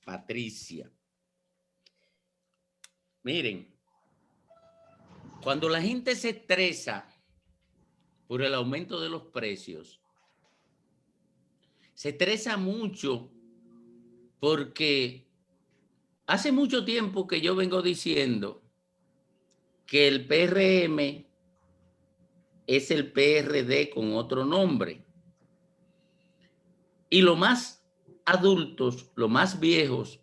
Patricia. Miren, cuando la gente se estresa por el aumento de los precios, se estresa mucho porque hace mucho tiempo que yo vengo diciendo que el PRM es el PRD con otro nombre. Y los más adultos, los más viejos,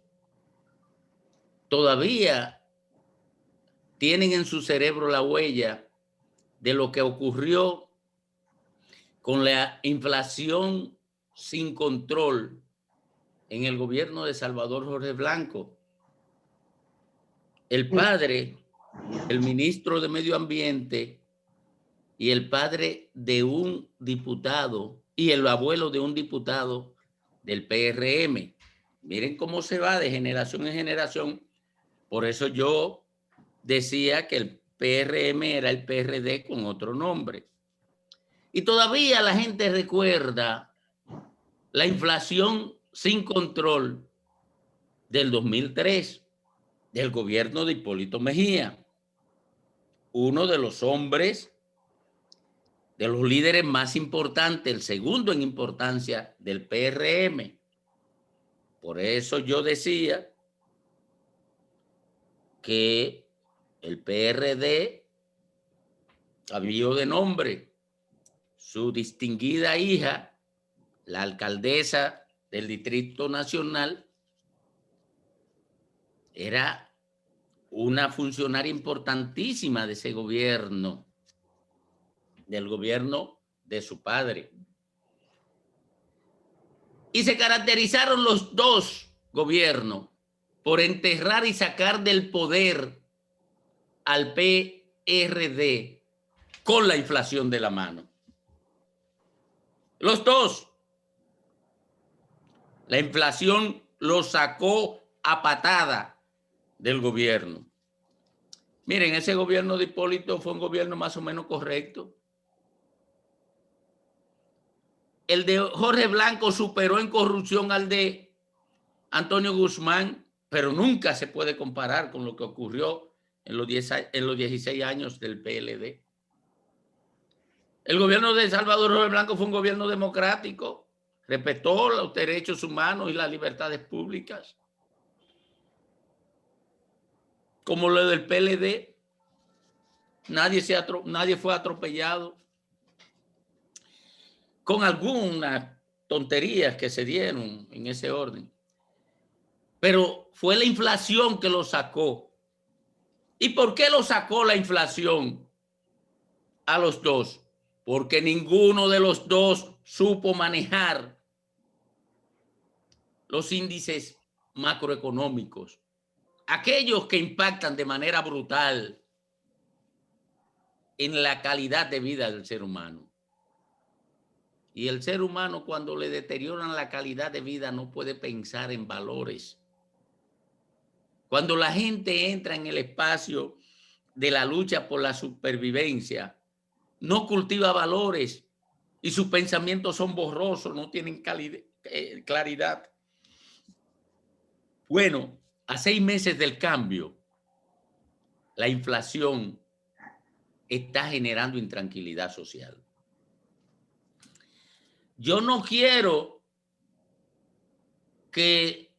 todavía tienen en su cerebro la huella de lo que ocurrió con la inflación sin control en el gobierno de Salvador Jorge Blanco. El padre, el ministro de Medio Ambiente y el padre de un diputado y el abuelo de un diputado del PRM. Miren cómo se va de generación en generación. Por eso yo decía que el PRM era el PRD con otro nombre. Y todavía la gente recuerda la inflación sin control del 2003, del gobierno de Hipólito Mejía, uno de los hombres, de los líderes más importantes, el segundo en importancia del PRM. Por eso yo decía que el PRD cambió de nombre. Su distinguida hija, la alcaldesa del Distrito Nacional, era una funcionaria importantísima de ese gobierno, del gobierno de su padre. Y se caracterizaron los dos gobiernos por enterrar y sacar del poder al PRD con la inflación de la mano. Los dos. La inflación lo sacó a patada del gobierno. Miren, ese gobierno de Hipólito fue un gobierno más o menos correcto. El de Jorge Blanco superó en corrupción al de Antonio Guzmán, pero nunca se puede comparar con lo que ocurrió en los 16 años del PLD. El gobierno de Salvador Jorge Blanco fue un gobierno democrático, respetó los derechos humanos y las libertades públicas. Como lo del PLD, nadie fue atropellado, con algunas tonterías que se dieron en ese orden. Pero fue la inflación que lo sacó. ¿Y por qué lo sacó la inflación a los dos? Porque ninguno de los dos supo manejar los índices macroeconómicos, aquellos que impactan de manera brutal en la calidad de vida del ser humano. Y el ser humano, cuando le deterioran la calidad de vida, no puede pensar en valores. Cuando la gente entra en el espacio de la lucha por la supervivencia, no cultiva valores y sus pensamientos son borrosos, no tienen claridad. Bueno, a 6 meses del cambio, la inflación está generando intranquilidad social. Yo no quiero que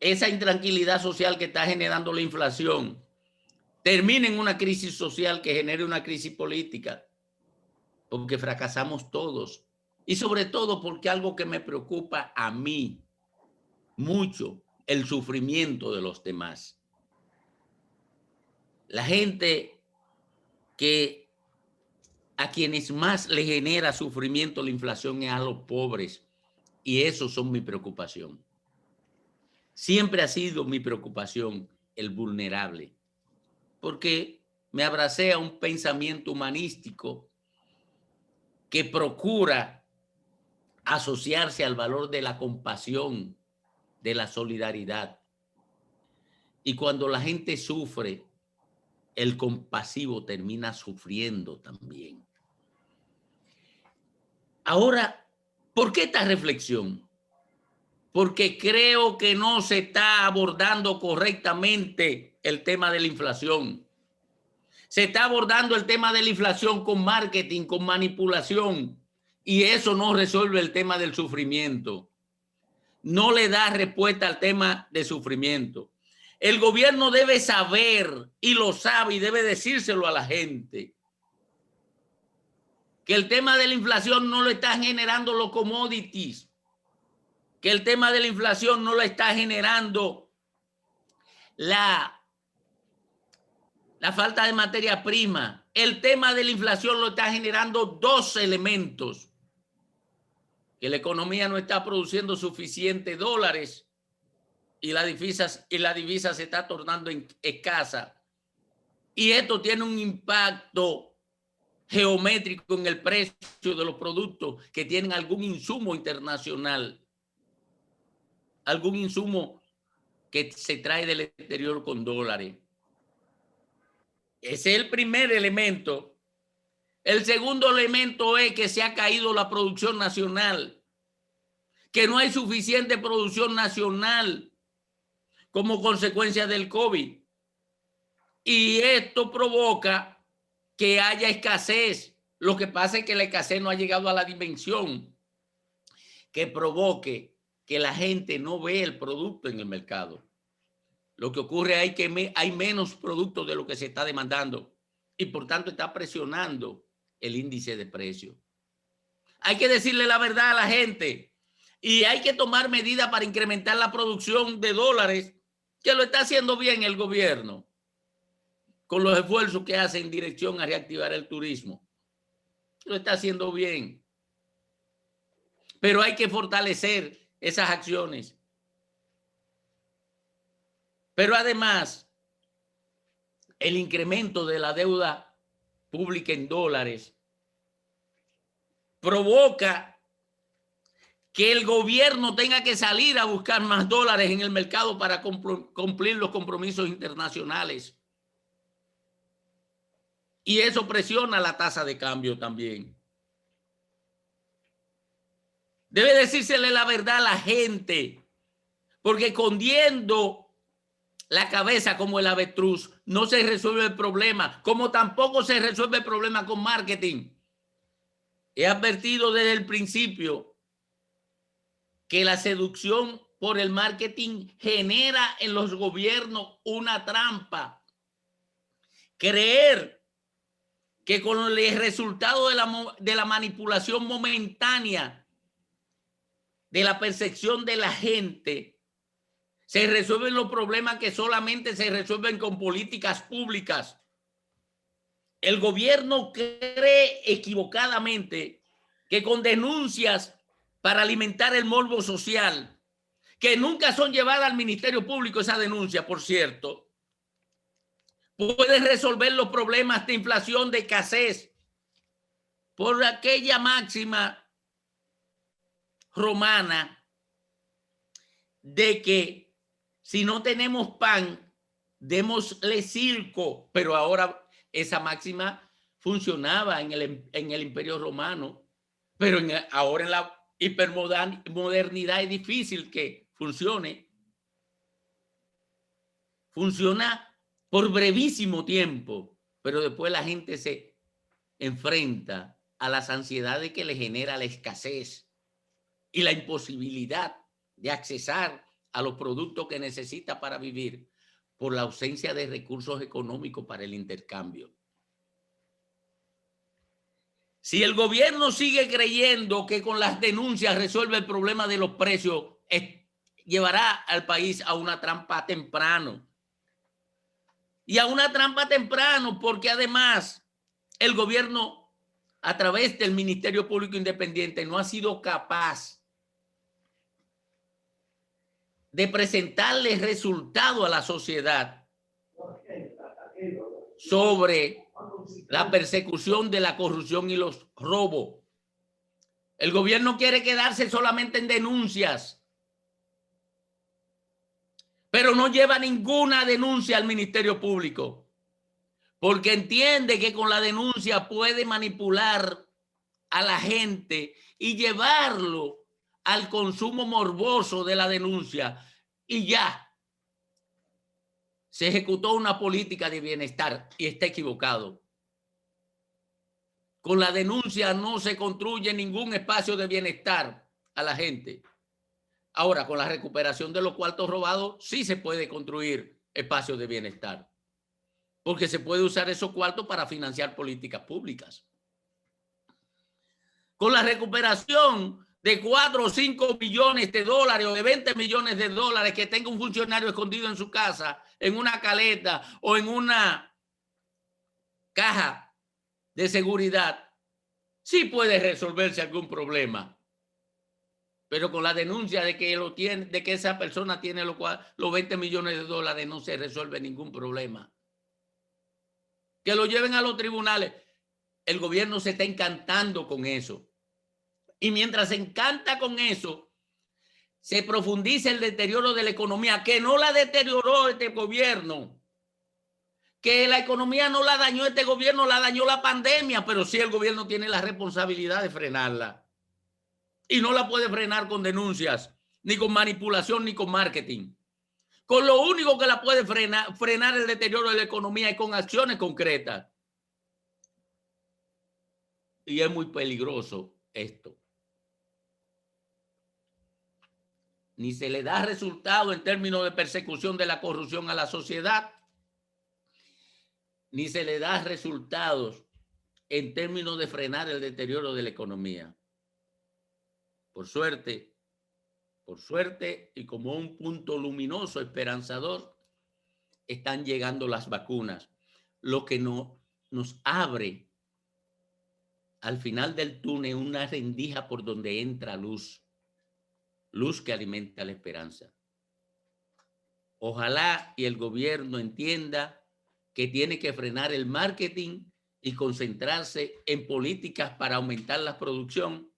esa intranquilidad social que está generando la inflación termine en una crisis social que genere una crisis política, porque fracasamos todos. Y sobre todo porque algo que me preocupa a mí mucho, el sufrimiento de los demás. La gente que a quienes más le genera sufrimiento la inflación es a los pobres, y eso son mi preocupación. Siempre ha sido mi preocupación el vulnerable, porque me abracé a un pensamiento humanístico que procura asociarse al valor de la compasión, de la solidaridad. Y cuando la gente sufre, el compasivo termina sufriendo también. Ahora, ¿por qué esta reflexión? porque creo que no se está abordando correctamente el tema de la inflación. Se está abordando el tema de la inflación con marketing, con manipulación, y eso no resuelve el tema del sufrimiento. No le da respuesta al tema de sufrimiento. El gobierno debe saber, y lo sabe, y debe decírselo a la gente, que el tema de la inflación no lo están generando los commodities, que el tema de la inflación no lo está generando la falta de materia prima. El tema de la inflación lo está generando dos elementos: que la economía no está produciendo suficientes dólares y la divisa se está tornando escasa. Y esto tiene un impacto geométrico en el precio de los productos que tienen algún insumo internacional, algún insumo que se trae del exterior con dólares. Ese es el primer elemento. El segundo elemento es que se ha caído la producción nacional, que no hay suficiente producción nacional como consecuencia del COVID. Y esto provoca que haya escasez. Lo que pasa es que la escasez no ha llegado a la dimensión que provoque que la gente no ve el producto en el mercado. Lo que ocurre es que hay menos productos de lo que se está demandando y por tanto está presionando el índice de precio. Hay que decirle la verdad a la gente y hay que tomar medidas para incrementar la producción de dólares, que lo está haciendo bien el gobierno con los esfuerzos que hace en dirección a reactivar el turismo. Lo está haciendo bien. Pero hay que fortalecer esas acciones. Pero además, el incremento de la deuda pública en dólares provoca que el gobierno tenga que salir a buscar más dólares en el mercado para cumplir los compromisos internacionales. Y eso presiona la tasa de cambio también. Debe decírsele la verdad a la gente, porque escondiendo la cabeza como el avestruz no se resuelve el problema, como tampoco se resuelve el problema con marketing. He advertido desde el principio que la seducción por el marketing genera en los gobiernos una trampa. Creer que con el resultado de la manipulación momentánea de la percepción de la gente se resuelven los problemas que solamente se resuelven con políticas públicas. El gobierno cree equivocadamente que con denuncias para alimentar el morbo social, que nunca son llevadas al Ministerio Público, esa denuncia, por cierto, puede resolver los problemas de inflación, de escasez, por aquella máxima romana de que si no tenemos pan, démosle circo. Pero ahora esa máxima funcionaba en el Imperio Romano, pero ahora en la hipermodernidad es difícil que funcione. Funciona por brevísimo tiempo, pero después la gente se enfrenta a las ansiedades que le genera la escasez y la imposibilidad de accesar a los productos que necesita para vivir por la ausencia de recursos económicos para el intercambio. Si el gobierno sigue creyendo que con las denuncias resuelve el problema de los precios, llevará al país a una trampa temprano. Y a una trampa temprano porque además el gobierno, a través del Ministerio Público Independiente, no ha sido capaz de presentarle resultado a la sociedad sobre la persecución de la corrupción y los robos. El gobierno quiere quedarse solamente en denuncias, pero no lleva ninguna denuncia al Ministerio Público, porque entiende que con la denuncia puede manipular a la gente y llevarlo al consumo morboso de la denuncia y ya se ejecutó una política de bienestar y está equivocado. Con la denuncia no se construye ningún espacio de bienestar a la gente. Ahora, con la recuperación de los cuartos robados, sí se puede construir espacios de bienestar, porque se puede usar esos cuartos para financiar políticas públicas. Con la recuperación de 4 o 5 millones de dólares o de 20 millones de dólares que tenga un funcionario escondido en su casa, en una caleta o en una caja de seguridad, sí puede resolverse algún problema. Pero con la denuncia de que, de que esa persona tiene los 20 millones de dólares no se resuelve ningún problema. Que lo lleven a los tribunales. El gobierno se está encantando con eso. Y mientras se encanta con eso, se profundiza el deterioro de la economía, que no la deterioró este gobierno. Que la economía no la dañó este gobierno, la dañó la pandemia, pero sí el gobierno tiene la responsabilidad de frenarla. Y no la puede frenar con denuncias, ni con manipulación, ni con marketing. Con lo único que la puede frenar el deterioro de la economía es con acciones concretas. Y es muy peligroso esto. Ni se le da resultado en términos de persecución de la corrupción a la sociedad, ni se le da resultados en términos de frenar el deterioro de la economía. Por suerte y como un punto luminoso, esperanzador, están llegando las vacunas, lo que nos abre al final del túnel una rendija por donde entra luz, luz que alimenta la esperanza. Ojalá y el gobierno entienda que tiene que frenar el marketing y concentrarse en políticas para aumentar la producción,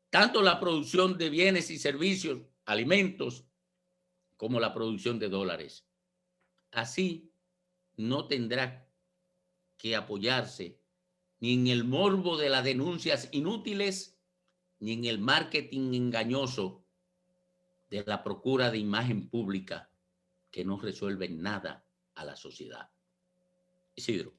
tanto la producción de bienes y servicios, alimentos, como la producción de dólares. Así no tendrá que apoyarse ni en el morbo de las denuncias inútiles, ni en el marketing engañoso de la procura de imagen pública que no resuelve nada a la sociedad. Isidro.